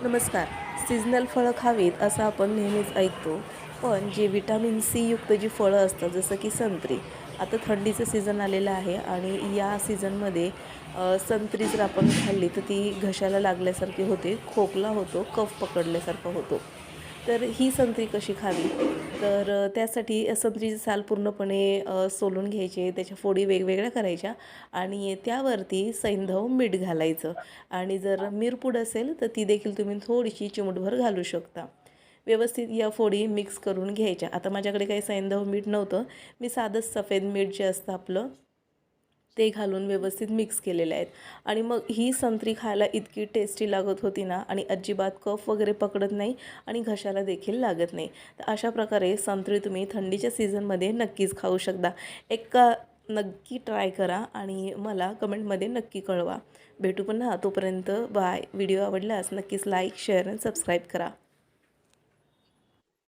नमस्कार. सीझनल फळं खावीत असं आपण नेहमीच ऐकतो. पण जे व्हिटॅमिन सी युक्त जी फळं असतात जसं की संत्री. आता थंडीचं सीझन आलेलं आहे आणि या सीझनमध्ये संत्री जर आपण खाल्ली तर ती घशाला लागल्यासारखी होते, खोकला होतो, कफ पकडल्यासारखा होतो. तर ही संत्री कशी खावी? तर त्यासाठी संत्रीची साल पूर्णपणे सोलून घ्यायची, त्याच्या फोडी वेगवेगळ्या करायच्या आणि त्यावरती सैंधव मीठ घालायचं आणि जर मिरपूड असेल तर ती देखील तुम्ही थोडीशी चिमूटभर घालू शकता. व्यवस्थित या फोडी मिक्स करून घ्यायच्या. आता माझ्याकडे काही सैंधव मीठ नव्हतं. मी साधंच सफेद मीठ जे असतं आपलं ते घालून व्यवस्थित मिक्स केलेले आहेत आणि मग ही संत्री खायला इतकी टेस्टी लागत होती ना आणि अजिबात कफ वगैरे पकडत नाही आणि घशाला देखील लागत नाही. तर अशा प्रकारे संत्री तुम्ही थंडीच्या सीझनमध्ये नक्कीच खाऊ शकता. नक्की ट्राय करा आणि मला कमेंटमध्ये नक्की कळवा. भेटू पुन्हा. तोपर्यंत बाय. व्हिडिओ आवडल्यास नक्कीच लाईक, शेअर आणि सबस्क्राईब करा.